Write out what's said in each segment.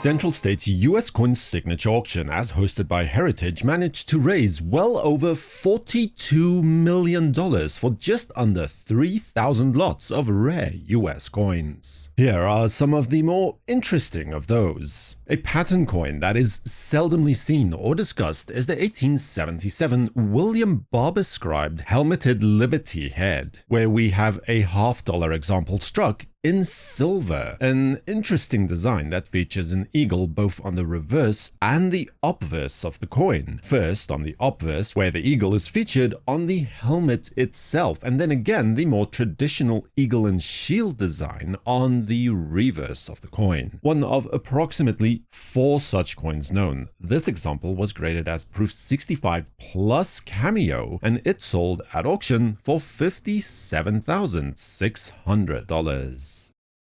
Central State's US coin signature auction, as hosted by Heritage, managed to raise well over $42 million for just under 3,000 lots of rare US coins. Here are some of the more interesting of those. A pattern coin that is seldomly seen or discussed is the 1877 William Barber-scribed helmeted Liberty head, where we have a $half example struck in silver, an interesting design that features an eagle both on the reverse and the obverse of the coin. First on the obverse, where the eagle is featured on the helmet itself, and then again the more traditional eagle and shield design on the reverse of the coin. One of approximately 4 such coins known. This example was graded as proof 65 plus cameo, and it sold at auction for $57,600.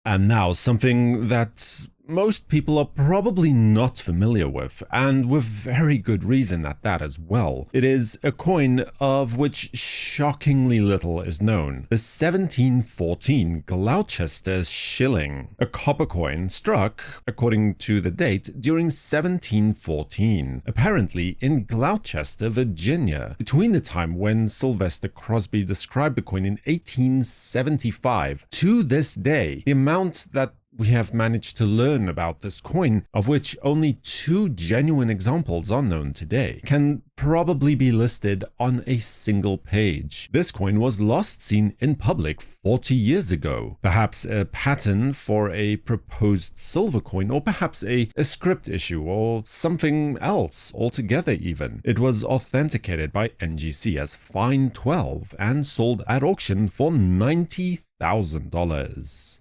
And now something that most people are probably not familiar with, and with very good reason at that as well. It is a coin of which shockingly little is known. The 1714 Gloucester shilling, a copper coin struck, according to the date, during 1714, apparently in Gloucester, Virginia, between the time when Sylvester Crosby described the coin in 1875 to this day. The amount that we have managed to learn about this coin, of which only 2 genuine examples are known today, can probably be listed on a single page. This coin was last seen in public 40 years ago, perhaps a pattern for a proposed silver coin, or perhaps a script issue, or something else altogether even. It was authenticated by NGC as Fine 12 and sold at auction for $90,000.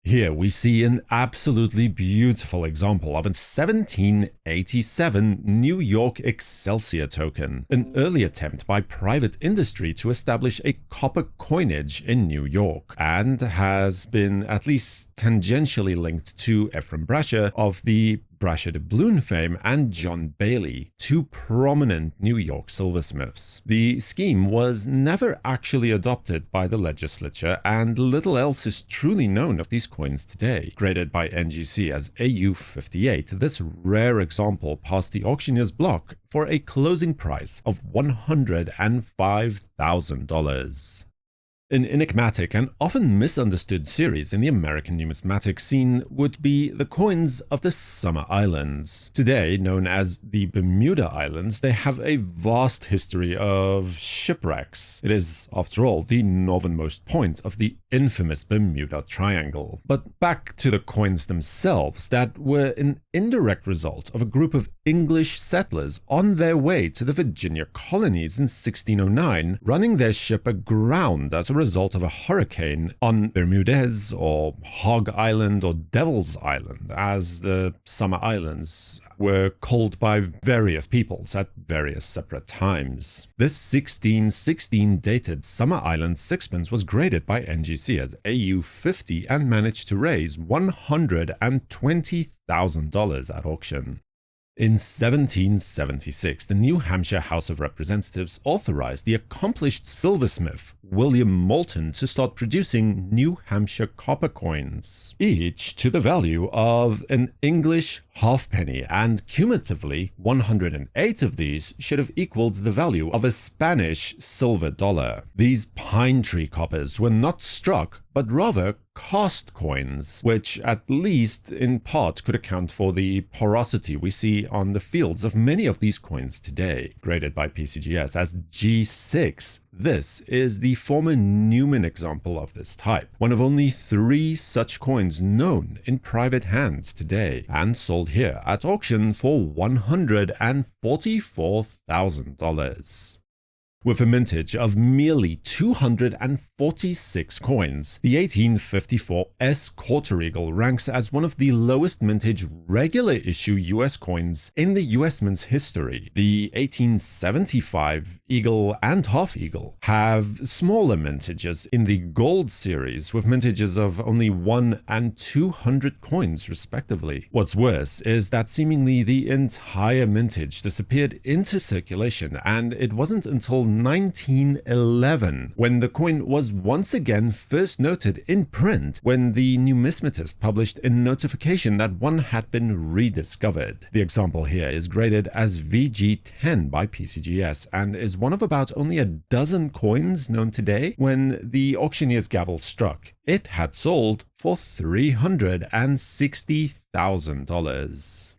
Here we see an absolutely beautiful example of a 1787 New York Excelsior token, an early attempt by private industry to establish a copper coinage in New York, and has been at least tangentially linked to Ephraim Brasher of the Brasher doubloon fame and John Bailey, 2 prominent New York silversmiths. The scheme was never actually adopted by the legislature, and little else is truly known of these coins today. Graded by NGC as AU58, this rare example passed the auctioneer's block for a closing price of $105,000. An enigmatic and often misunderstood series in the American numismatic scene would be the coins of the Sommer Islands. Today known as the Bermuda Islands, they have a vast history of shipwrecks. It is, after all, the northernmost point of the infamous Bermuda Triangle. But back to the coins themselves, that were an indirect result of a group of English settlers on their way to the Virginia colonies in 1609, running their ship aground as a result of a hurricane on Bermudez, or Hog Island, or Devil's Island, as the Sommer Islands were called by various peoples at various separate times. This 1616 dated Sommer Island sixpence was graded by NGC as AU50 and managed to raise $120,000 at auction. In 1776, the New Hampshire House of Representatives authorized the accomplished silversmith William Moulton to start producing New Hampshire copper coins, each to the value of an English halfpenny, and cumulatively 108 of these should have equaled the value of a Spanish silver dollar. These pine tree coppers were not struck, but rather cast coins, which at least in part could account for the porosity we see on the fields of many of these coins today. Graded by PCGS as G6, this is the former Newman example of this type, one of only 3 such coins known in private hands today, and sold here at auction for $144,000. With a mintage of merely 246 coins, the 1854 S Quarter Eagle ranks as one of the lowest mintage regular issue US coins in the US Mint's history. The 1875 Eagle and Half Eagle have smaller mintages in the Gold series, with mintages of only 1 and 200 coins respectively. What's worse is that seemingly the entire mintage disappeared into circulation, and it wasn't until 1911, when the coin was once again first noted in print when the numismatist published a notification that one had been rediscovered. The example here is graded as VG10 by PCGS and is one of about only a dozen coins known today. When the auctioneer's gavel struck, it had sold for $360,000.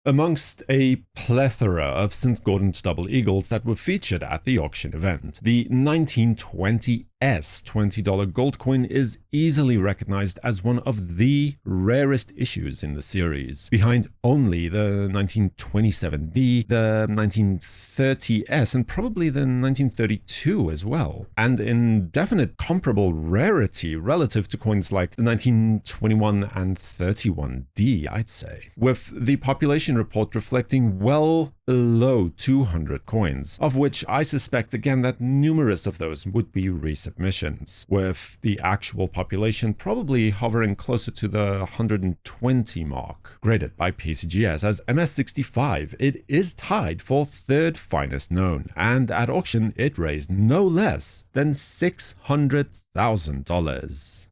Amongst a plethora of St. Gaudens double eagles that were featured at the auction event, the 1920S $20 gold coin is easily recognized as one of the rarest issues in the series, behind only the 1927D, the 1930S, and probably the 1932 as well, and in definite comparable rarity relative to coins like the 1921 and 31D, I'd say, with the population report reflecting well below 200 coins, of which I suspect again that numerous of those would be resubmissions, with the actual population probably hovering closer to the 120 mark. Graded by PCGS as MS65, it is tied for third finest known, and at auction it raised no less than $600,000.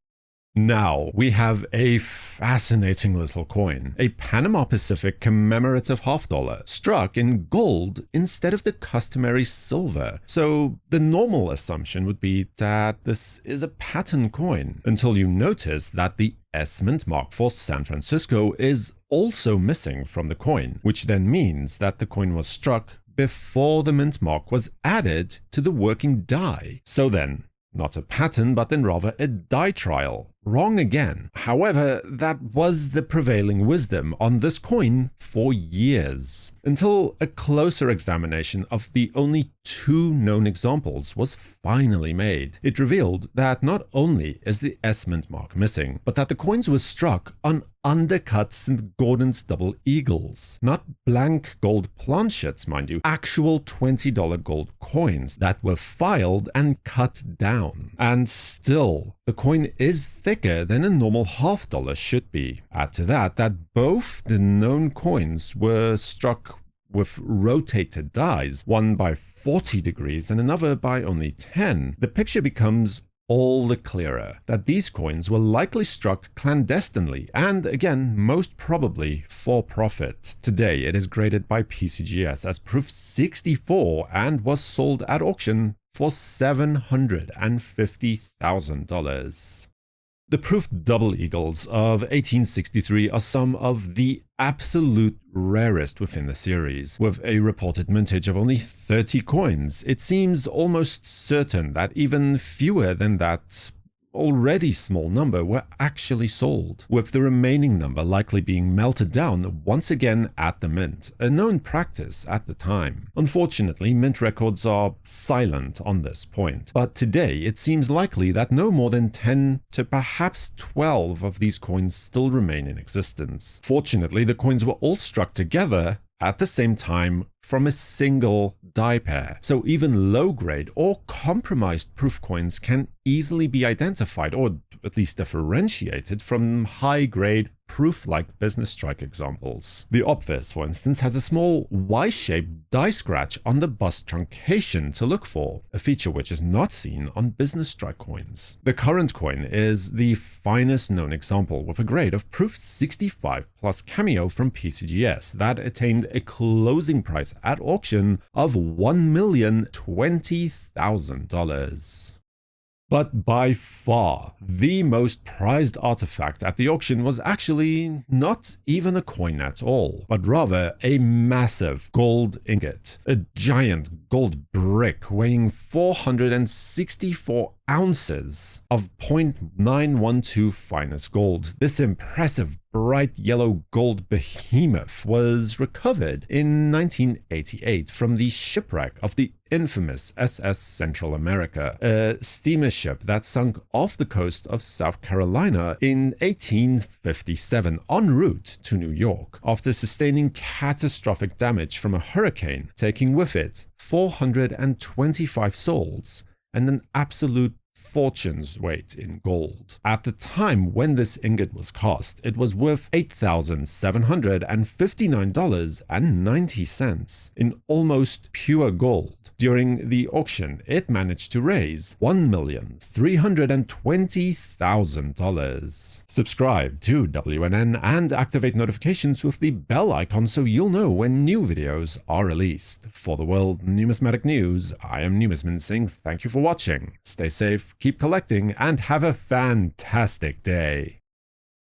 Now, we have a fascinating little coin, a Panama-Pacific commemorative $half, struck in gold instead of the customary silver. So the normal assumption would be that this is a pattern coin, until you notice that the S mint mark for San Francisco is also missing from the coin, which then means that the coin was struck before the mint mark was added to the working die. So then, not a pattern, but then rather a die trial. Wrong again. However, that was the prevailing wisdom on this coin for years, until a closer examination of the only two known examples was finally made. It revealed that not only is the S mint mark missing, but that the coins were struck on undercut St. Gaudens double eagles. Not blank gold planchets, mind you, actual $20 gold coins that were filed and cut down. And still, the coin is thicker than a normal $half should be. Add to that both the known coins were struck with rotated dies, one by 40 degrees and another by only 10. The picture becomes all the clearer that these coins were likely struck clandestinely and, again, most probably for profit. Today, it is graded by PCGS as proof 64 and was sold at auction for $750,000. The proof double eagles of 1863 are some of the absolute rarest within the series. With a reported mintage of only 30 coins, it seems almost certain that even fewer than that already small number were actually sold, with the remaining number likely being melted down once again at the mint, a known practice at the time. Unfortunately, mint records are silent on this point, but today it seems likely that no more than 10 to perhaps 12 of these coins still remain in existence. Fortunately, the coins were all struck together at the same time from a single die pair, so even low-grade or compromised proof coins can easily be identified or at least differentiated from high-grade proof-like business strike examples. The obverse, for instance, has a small Y-shaped die scratch on the bust truncation to look for, a feature which is not seen on business strike coins. The current coin is the finest known example with a grade of proof 65 plus cameo from PCGS that attained a closing price at auction of $1,020,000. But by far, the most prized artifact at the auction was actually not even a coin at all, but rather a massive gold ingot, a giant gold brick weighing 464 ounces of 0.912 finest gold. This impressive bright yellow gold behemoth was recovered in 1988 from the shipwreck of the infamous SS Central America, a steamer ship that sunk off the coast of South Carolina in 1857 en route to New York after sustaining catastrophic damage from a hurricane, taking with it 425 souls and an absolute fortune's weight in gold. At the time when this ingot was cast, it was worth $8,759.90 in almost pure gold. During the auction, it managed to raise $1,320,000. Subscribe to WNN and activate notifications with the bell icon so you'll know when new videos are released. For the World Numismatic News, I am Numisman saying thank you for watching. Stay safe, keep collecting, and have a fantastic day.